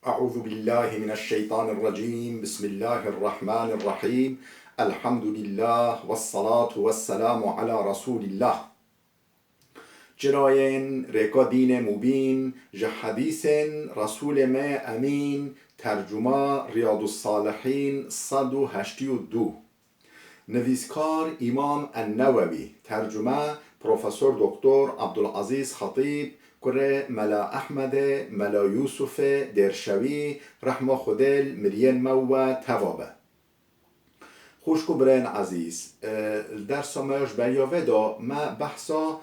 أعوذ بالله من الشيطان الرجيم بسم الله الرحمن الرحيم الحمد لله والصلاة والسلام على رسول الله جراين ريكا دين مبين حديث رسول ما أمين ترجمة رياض الصالحين صدو هشتيو دو نویسکار امام النووی ترجمه پروفسور دکتر عبدالعزیز خطیب کره ملا احمد ملا یوسف درشوی رحمه خودل مرین مو توابه خوشکو برین عزیز در سامایش بریاوه دا ما بحثا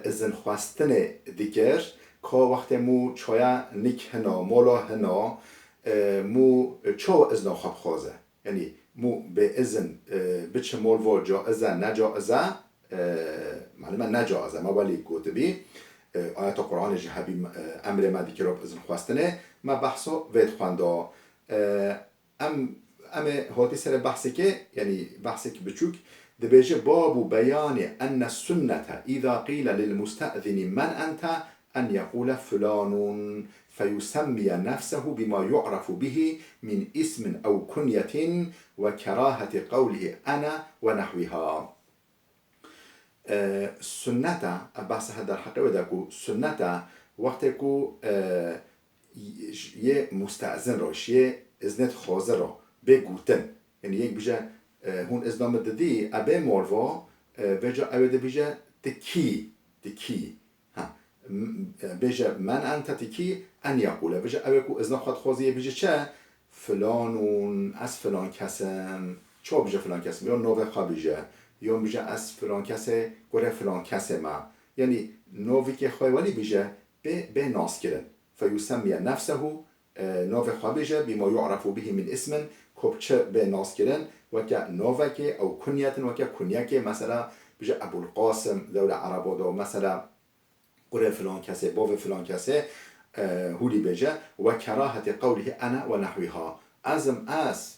ازن خواستن دیگر که وقت مو چایا نیک هنا مولا هنا مو چو ازنا خواب خوازه یعنی مو به ازن بچه مول و جائزه نجائزه معلومه نجائزه ما ولی گوتبی آیت قرآن جهبی امر مدی که رو ازن خواستنه ما بحثو وید خوانده ام هاتی سر بحثی که یعنی بحثی که بچوک دبیجه باب بیان ان السنة اذا قیل للمستأذن من انت ان يقول فلان فيسمي نفسه بما يعرف به من اسم أو كنية وكراهة قوله أنا ونحوها سنة بحث هذا الحقيقة داكو سنة وقتكو یه مستأذن راش یه ازنت خازه را بگوتن یعنی یک بیجه هون ازنام دادی ابه مالوا بجا اوه بیجه تکی بيجا من أنت تكي أن يقول بيجا أبيكو إذن خد خوزيه بيجا چه فلانون از فلان کسم چه بيجا فلان کسم یا نوه خواه بيجا یا بيجا از فلان کسه گره فلان کسه ما یعنی نوه که خواه ولی بيجا به ناس کرن فيسمي نفسه نوه خواه بيجا بما يعرف به من اسم کب چه به ناس کرن وكا نوه که او کنیت وكا کنیه که مثلا بيجا ابو القاسم دولة عربا دو مثلا قره فلان کسه باو فلان کسه هولی بجه و کراهت قوله انا و نحویها ازم از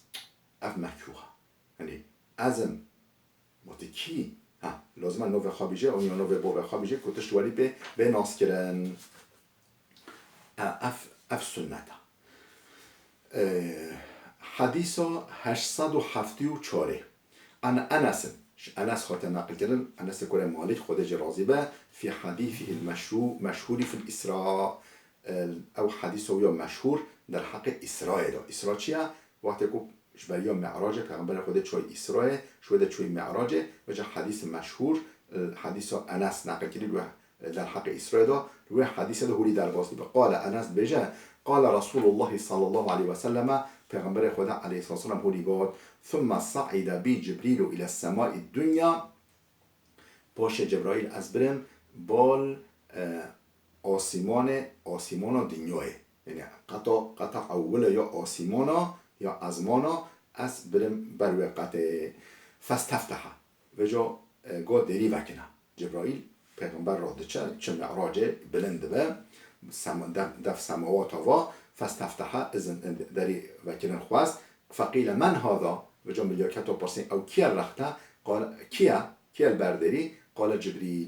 اف مکروه یعنی ازم متکی لازم نوه خوابیجه اون یا نوه باو خوابیجه کتشت ولی به ناس کرن اف سنتا حدیثا 874 انا انس خاطر نقل کردن انس کره مالک خودش راضی به فی حدیثه مشهوری فی الاسراء او حدیث یا مشهور در حق اسراء دا اسراء چیه؟ وقتی که شبریا معراج پیغمبر خود چوی اسراء شویده چوی معراج و جا حدیث مشهور حدیث انس نقل کردن در حق اسراء دا روی حدیث دا هولی در باز به قال انس بجه قال رسول الله صلی الله علیه و سلم پیغمبر خدا علیه الصلاه والسلام هولی باد ثم صعد بي جبريل الى السماء الدنيا باش جبرائیل از برم بال آسیمان دنیاه یعنی قطع اول یا آسیمان یا ازمانا از برم بروی قطع فاستفتح و جا گاه دری وکنه جبرائیل پیغمبر را چه معراج بلند به دف سماوات و فاستفتح دری وکنه خواست فقیل من هذا و جا ملیاکت و پرسین او کیا رخته قال کیا البردری قال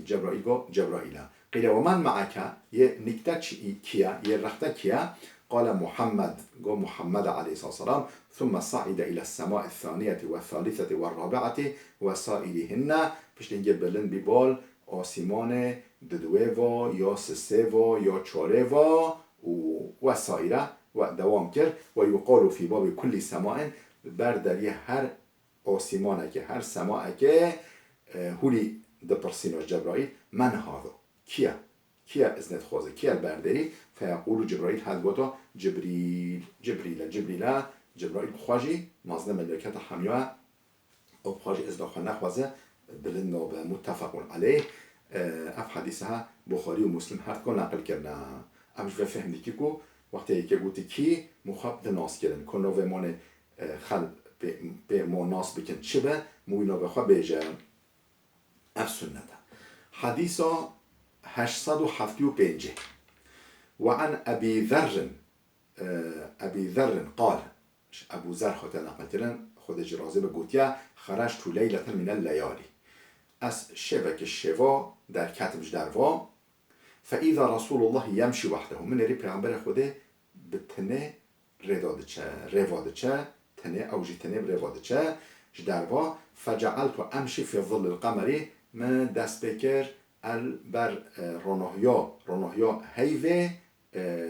جبرائیل گو جبرائیل قیل و من معک یه نکته کیا یه رخته کیا قال محمد گو محمد علیه السلام ثم صعد الى السماء الثانية والثالثة والرابعة وسائلهن پشت اینگه بلند بیبال آسیمان ددوه و یا سسه و یا چاره و سایره و دوام کرد و یقال فی باب کل سماع بردری هر آسیمانه که هر سماعه که هولی دپرسینوش جبرائیل من هذا کیا ازنت خوازه کیا بردری فیقول جبرائیل حدوتا جبرائیل خواجی مازنه ملکت حمیوه او خواجی ازداخل نخوازه بلند و متفقون علیه اف حدیثها بخاری و مسلم هر کن نقل کرنه امش فهمدی که کو وقتی که گوتی کی مخاطب ناس کردن کنه و مان خل به ما ناس بکن چه به موینا بخوا بیجه اف سنت حدیثا 875 وعن ابي ذر قال ابو ذر خاطر نقل کردن خودش راضی به گوتیا خرجت لیلة من الليالي از شبک شوا در کتمش دروا فاذا رسول الله يمشي وحده من ری پیغمبر خوده به تنه روادچه تنه اوجی تنه روادچه جدروا فجعلت امشي في ظل القمر ما دست بکر بر رونوهیا هیوه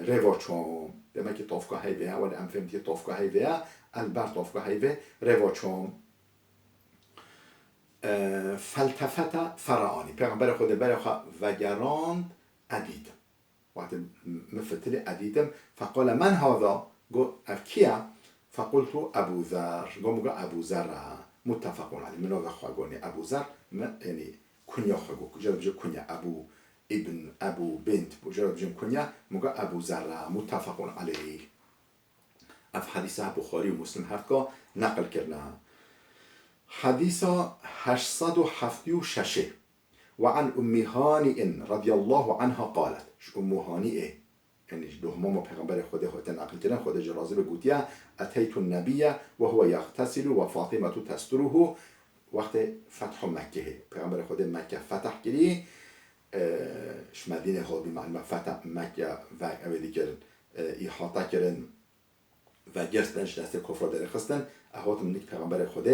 رواچوم demek ki tofka heyveya ولی ام فهمتی tofka heyveya البر tofka heyve رواچوم فلتفت فرعانی پیغمبر خود برای وگراند ادیدم وقتی مفتلی ادیدم فقال من هذا گو کیا فقلت ابو ذر گو ابو ذر متفقون علی منو خواگونی ابو ذر یعنی کنیا خواگو جلو بجو کنیا ابو ابن ابو بنت جلو بجو کنیا مگا ابو ذر متفقون علیه اف حدیث بخاری و مسلم هر کا نقل کرده حديث 876 وعن أم هانئ رضي الله عنها قالت أم هانئ يعني دوما پیغمبر خود نقل کردن خود جرازه به گوتیا اتيت النبي وهو يغتسل وفاطمه تستره وقت فتح مکه پیغمبر خود مکه فتح کردی مدینه خود بمعنی فتح مکه و اولی کردن احاطه کردن و گرستنش دست کفر در خستن احاطه منیک پیغمبر خود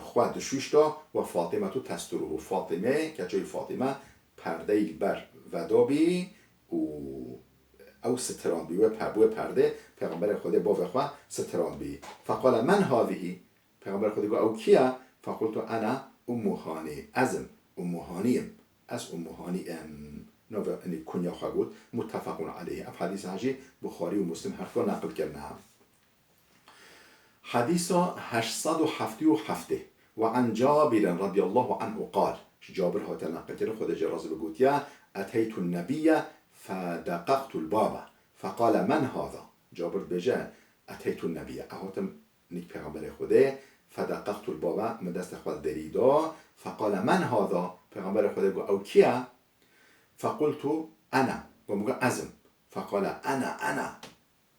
خود دشوش دا و فاطمه تو تستره فاطمه که جای فاطمه پرده بر ودابی او ستران بی و پرده پیغمبر خود با وخواه ستران بی فقال من هذه پیغمبر خود گو او کیا فقلت انا ام هانی ازم ام هانیم از ام هانیم نو کنیا خواه بود متفقون علیه اف حدیث هجی بخاری و مسلم هر کار نقل کرده حديث 877 وعن جابر رضي الله عنه قال جابر هات نقل خود جراز بگوتیا اتيت النبي فدققت الباب فقال من هذا جابر بجا اتيت النبي اهاتم نیک پیغمبر خوده فدققت الباب مدست خود دریدا فقال من هذا پیغمبر خوده گو او کیا فقلت انا و مگو ازم فقال انا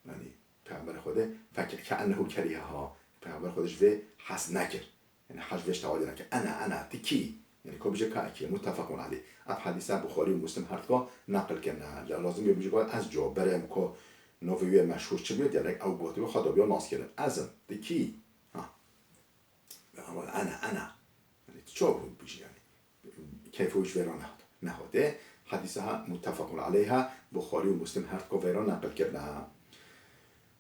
یعنی پیغمبر خوده فکر که انه کریه ها پیغمبر خودش وی حس نکر یعنی حجوش تعالی نکر انا تکی یعنی که بجه که متفقون علی اب حدیثه بخاری و مسلم هرکا نقل کنه لازم یه بجه باید از جابره که نووی مشهور چه بیاد یعنی او باطی و خدا بیا ناس کرد ازم تکی انا یعنی چه بود بجه یعنی کیف ویش ویران نهاده حدیثه متفقون علیها بخاری و مسلم هرکا ویران نقل کرده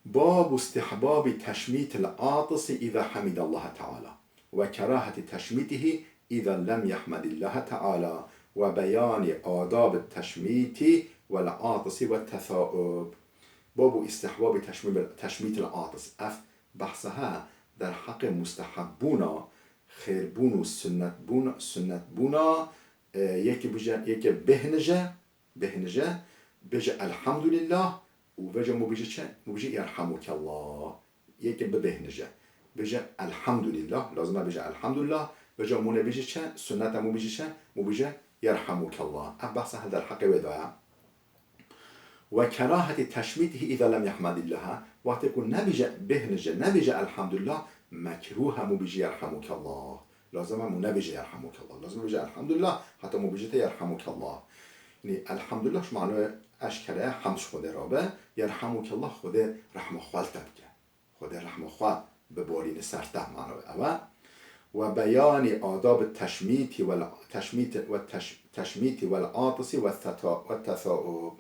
باب استحباب تشميت العاطس إذا حمد الله تعالى وكراهة تشميته إذا لم يحمد الله تعالى وبيان آداب التشميت والعاطس والتثاؤب باب استحباب تشميت العاطس اف بحثها در حق مستحبونا خیربون و سنتبونا یکی بهنجه بجه الحمدلله و بجه مو بجه چه؟ مو بجه یرحمک الله یکی بهنجه بجه الحمدلله لازمه بجه الحمدلله بجه مو نبجه چه؟ سنت مو بجه چه؟ مو بجه یرحمک الله اب بحث در حق وداع و کراهت تشمیته اذا لم يحمد الله وقتی که نبجه بهنجه نبجه الحمدلله مکروه مو بجه یرحمک الله لازمه مو نبجه یرحمک الله لازمه بجه الحمدلله حتی مو بجه یرحمک الله یعنی الحمدلله معنی اشکره حمش خود رابه یرحمک الله خود رحم خوال تبکه خود رحم خوال به بارین سرته معنی اوه و بیان آداب التشمیت والعاطس والتثاؤب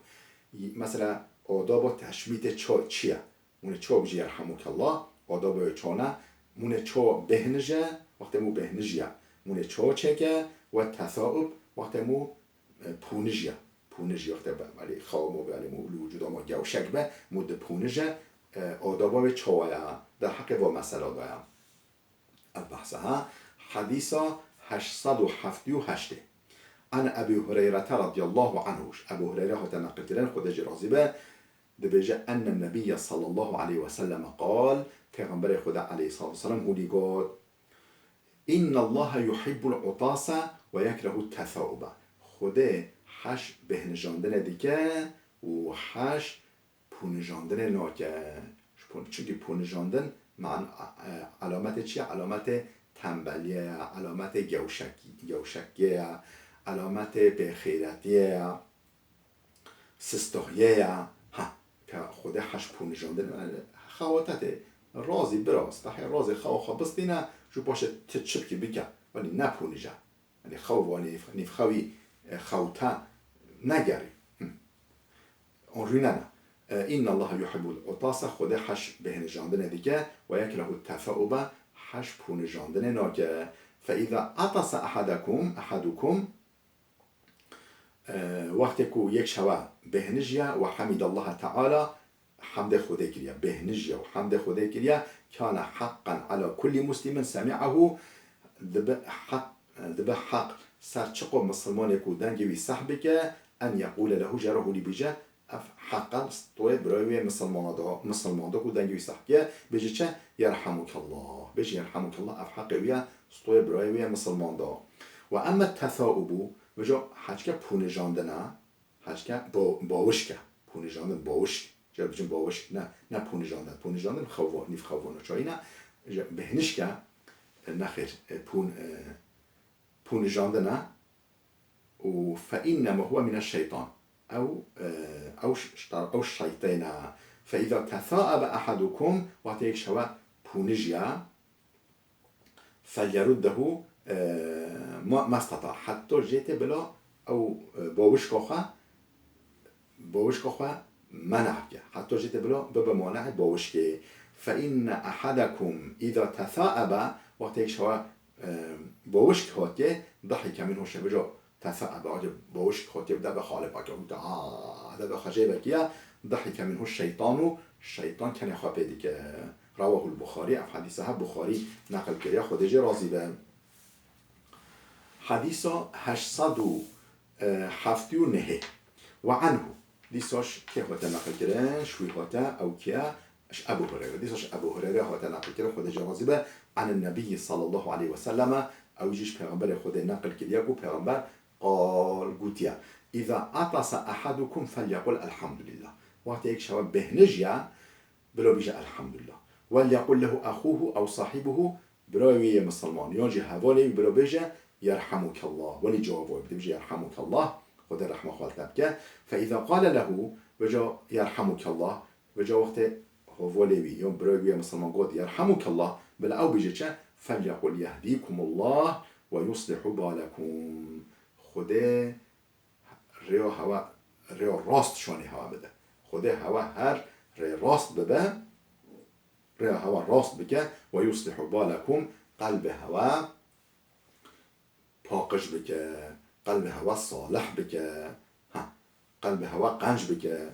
مثلا آداب تشمیت چیه مونه چو بجی یرحمک الله آداب چونه مونه چو بهنجه وقتی مو بهنجیه مونه چو چکه و تثاؤب وقتی مو پونجیه وقتی ولی خواه ولی وجود ما گوشک به مود پونجه آدابا به چوایه در حق و مسئله دایم البحثها حدیث 878 عن ابي هريره رضي الله عنه ابو هريره هات نقل کردن خود جرازی به دبیجه ان النبي صلى الله عليه وسلم قال پیغمبر خدا علیه الصلاه والسلام هودی گفت ان الله يحب العطاس ويكره التثاؤب خدا حش بهنجاندن دیگه و حش پونجاندن ناکه چونکه پونجاندن معنی علامت چیه؟ علامت تنبلیه علامت گوشکیه علامت بخیرتیه سستاهیه خود حش پونجاندن خواتته رازی براست بحی رازی خوا بستینا جو باشه تچبکی بکه ولی نپونجا یعنی خوانی نیف خوی خوتا نگری اونجوری نه این الله يحب العطاس خود حش بهنجاندن دیگه و یکره التفاؤب حش پونجاندن ناکه فاذا عطس احدكم وقتی که یک شوا بهنجیا و حمد الله تعالی حمد خدا کریا بهنجیا و حمد خدا کریا كان حقا على كل مسلم سمعه ذبح حق سرچقو مسلمان کو دنگوی صحبك ان يقول له جره لبجه حقا استوى براوي مسلمان دا کو دنگوی صحبك بجه چه يرحمك الله بجه يرحمك الله اف حقوية استوى براوي مسلمان دا و اما التثاؤب بجه حجك پونجاندنه حجك باوشك پونجاندن باوش جا بجن باوش نه پونجاندن خواه نیف خواه چایی نه بهنش که نخیر پونجاندنه و فإنما هو من الشيطان أو الشيطان فإذا تثاءب أحدكم واتيك شوا بونجيا فليرده ما استطاع حتى جيت بلا أو باوش كوخا منعك حتى جيت بلا بابا مانع باوش كي فإن أحدكم إذا تثاءب واتيك شوا باوش كهاتي ضحك منه شبجا تثاءب عجب باوش كهاتي بدأ بخالبك ده بخجيبك يا ضحك منه الشيطان كان يخاف بيدك رواه البخاري في حديثها بخاري نقل كريا خديجة راضي به حديث 879 وعنه ديساش كي هوتا نقل كريا شوي هوتا أو كيا أبو هريرة ديساش أبو هريرة هوتا نقل كريا خديجة راضي به عن النبي صلى الله عليه وسلم أو يجيش پیغمبر خدا نقل كريا قو پیغمبر قال قوتيا إذا عطس أحدكم فليقل الحمد لله وقت يك شباب بهنجيا بلو بيجا الحمد لله وليقل له أخوه أو صاحبه براوي مسلمان يجي هوالي بلو بيجا يرحمك الله ولي جوابه بيجي يرحمك الله خدا رحمه خالتك فإذا قال له بجا يرحمك الله بجا وقت هوالي يوم براوي مسلمان قد يرحمك الله بلا أو بيجا فليقل يهديكم الله ويصلح بالكم خدا ريو هوا ريو راست شاني هوا بده خدا هوا هر ري راست ببه ريو هوا راست بكه ويصلح بالكم قلب هوا پاقش بكه قلب هوا صالح بكه قلب هوا قنج بكه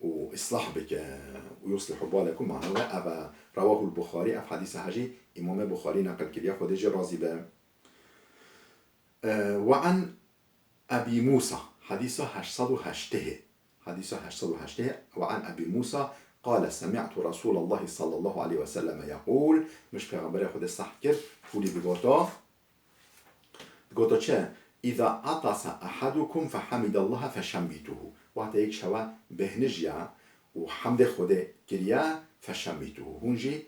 وإصلاح بكه ويصلح بالكم معناه أبا رواه البخاري في حديث حجي إمام بخاري نقل كريا خديجة راضي به وعن أبي موسى حديث 880 وعن أبي موسى قال سمعت رسول الله صلى الله عليه وسلم يقول مش پیغمبر خود صح کرد پولی بگوتا چه إذا عطس أحدكم فحمد الله فشميته وقت یک شوا بهنجيا وحمد خود كريا فشميته هنجي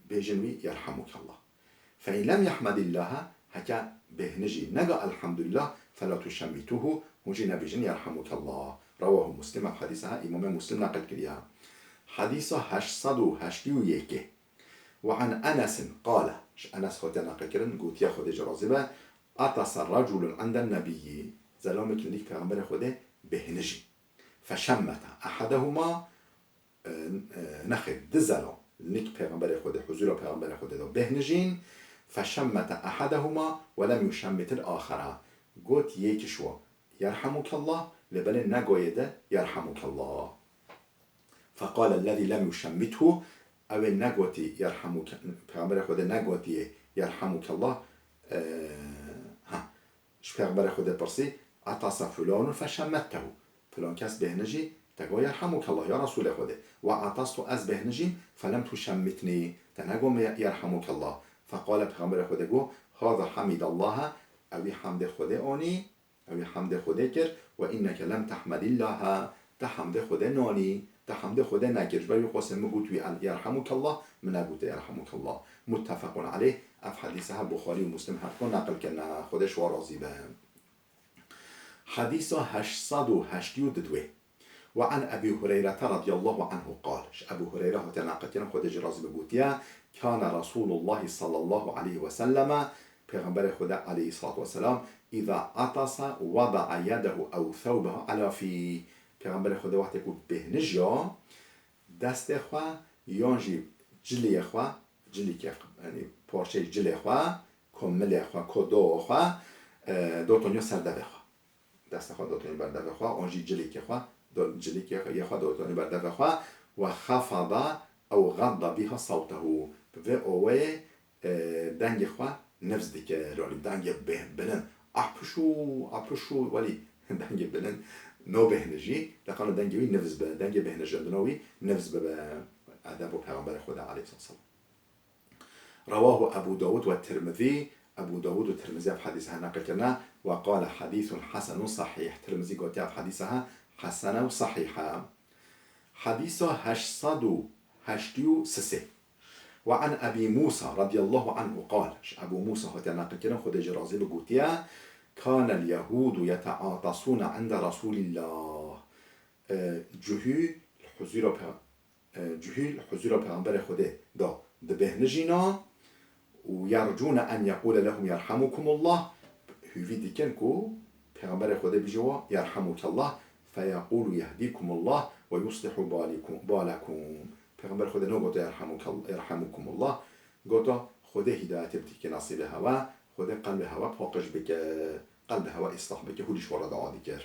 بجنوي يرحمك الله فإن لم يحمد الله هكا بهنجي نقا الحمد لله فلا تشميته هنجي نبيجن يرحمك الله رواه مسلم حديثها إمام مسلم نقل كريا حديث 881 وعن أنس قال أنس خود نقل كرن قلت يا خود جرازبه عطس الرجل عند النبي زلامك لنك پیغمبر خود بهنجي فشمت أحدهما نخد دزلام لنك پیغمبر خود حضور پیغمبر خود دو بهنجين فشمت أحدهما ولم يشمت الآخر قلت يكشوا يرحمك الله لبل نقويده يرحمك الله فقال الذي لم يشمته أو النقوتي يرحمك پیغمبر خود نقوتي يرحمك الله پیغمبر خود پرسی عطس فلان فشمته فلان کس بهنجی تقول يرحمك الله يا رسول خود وعطست از بهنجي فلم تشمتني تنقوم يرحمك الله فقال پیغمبر خود گو هذا حمد الله او حمد خود آنی او حمد خود کر و اینک لم تحمد الله تحمد خود نانی تحمد خود نکر و یقسم گو توی يرحمك الله من نگوت يرحمك الله متفق عليه اف حدیثها بخاری و مسلم حقا نقل کنه خودش و راضی به حدیث 882 وعن أبي هريرة رضي الله عنه قال أبو هريرة تناقتنا خود جراز بقوتيا كان رسول الله صلى الله عليه وسلم پیغمبر خدا علیه الصلاة والسلام اذا عطس وضع يده او ثوبه على فی پیغمبر خدا وقتی که بهنجیا دست خواه یانجی جلی خواه جلی که یعنی پارچه جلی خواه کمل خواه کدو خواه دوتونیو سرده خواه دست خواه دوتونی برده خواه آنجی جلی که خواه جلی که یه خواه دوتونی برده خواه و خفض او غض بها صوته و اوه دنگ خواه نفس دیگه رالی دنگ بلن اپشو ولی دنگ بلن نو بهنجی لقنا دنگ وی نفس به دنگ بهنجندنوی نفس به ادب و پیغمبر خدا علیه السلام. رواه ابو داود و الترمذي ابو داود و ترمذی في حديثها نقل كنا وقال حديث حسن صحيح ترمذي قلت في حديثها حسن صحيحة حديث 883 وعن أبي موسى رضي الله عنه قال أبو موسى ناقل كنا خد جرازي بقوتيا كان اليهود يتعاطسون عند رسول الله جهي الحضور پیغمبر خدا دا دبهنجينا ويرجون أن يقول لهم يرحمكم الله هوی دیکن کو پیغمبر خدا بجوا يرحمك الله فيقول يهديكم الله ويصلح بالكم پیغمبر خدا نو گوتا يرحمكم الله گوتا خدا هدایت بدی که نصیب هوا خدا قلب هوا پاکش بکه قلب هوا اصلاح بکه هولیش وارد عادی کرد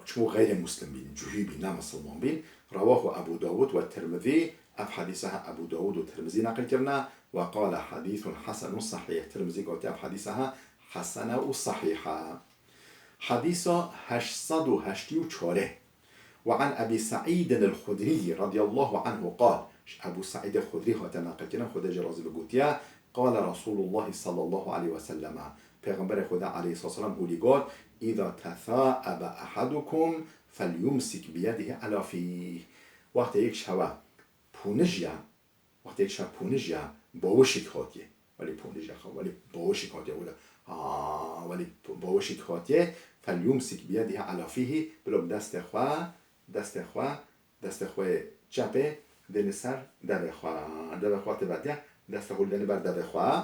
شمو غير مسلم بين جهي بين مسلمان بين رواه أبو داود والترمذي أف حديثها أبو داود والترمذي نقل كرنا وقال حديث حسن صحيح ترمذي قلت أف حديثها حسنة صحيحة حديث 884 وعن أبي سعيد الخدري رضي الله عنه قال أبو سعيد الخدري هو تناقل كرنا خدا جرازي بقوتيا قال رسول الله صلى الله عليه وسلم پیغمبر خدا علیه السلام هولی گفت اذا تثاءب احدكم فليمسك بيده على فيه وقتی یک شوا پونجیا باوشی خاطیه ولی پونجیا ولی باوشی خاطیه ولی باوشی خاطیه فليمسك بيده على فيه بلو دست خو چپه دل سر دو خو تبدیه دست خو دل بر دو خو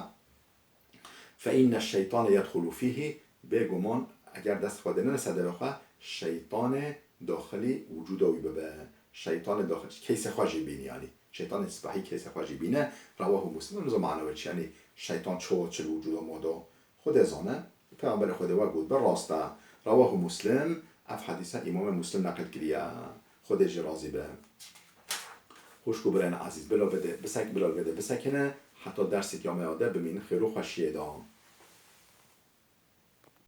فإن الشيطان يدخل فيه بگمان اگر دست خود نرسده بخواه شیطان داخلی وجودوی ببه شیطان داخلی کیس خواجی بینی یعنی شیطان اصبحی کیس خواجی بینه رواه مسلم روزا معنوی چی یعنی شیطان چل وجود مادا خود ازانه پیغمبر خود و گود بر راسته رواه مسلم اف حدیثه امام مسلم نقل کریه خود جرازی به خوشگو برین عزیز بلا بده بسکنه حتی درسی که آمده بمین خیرو خوشیه دام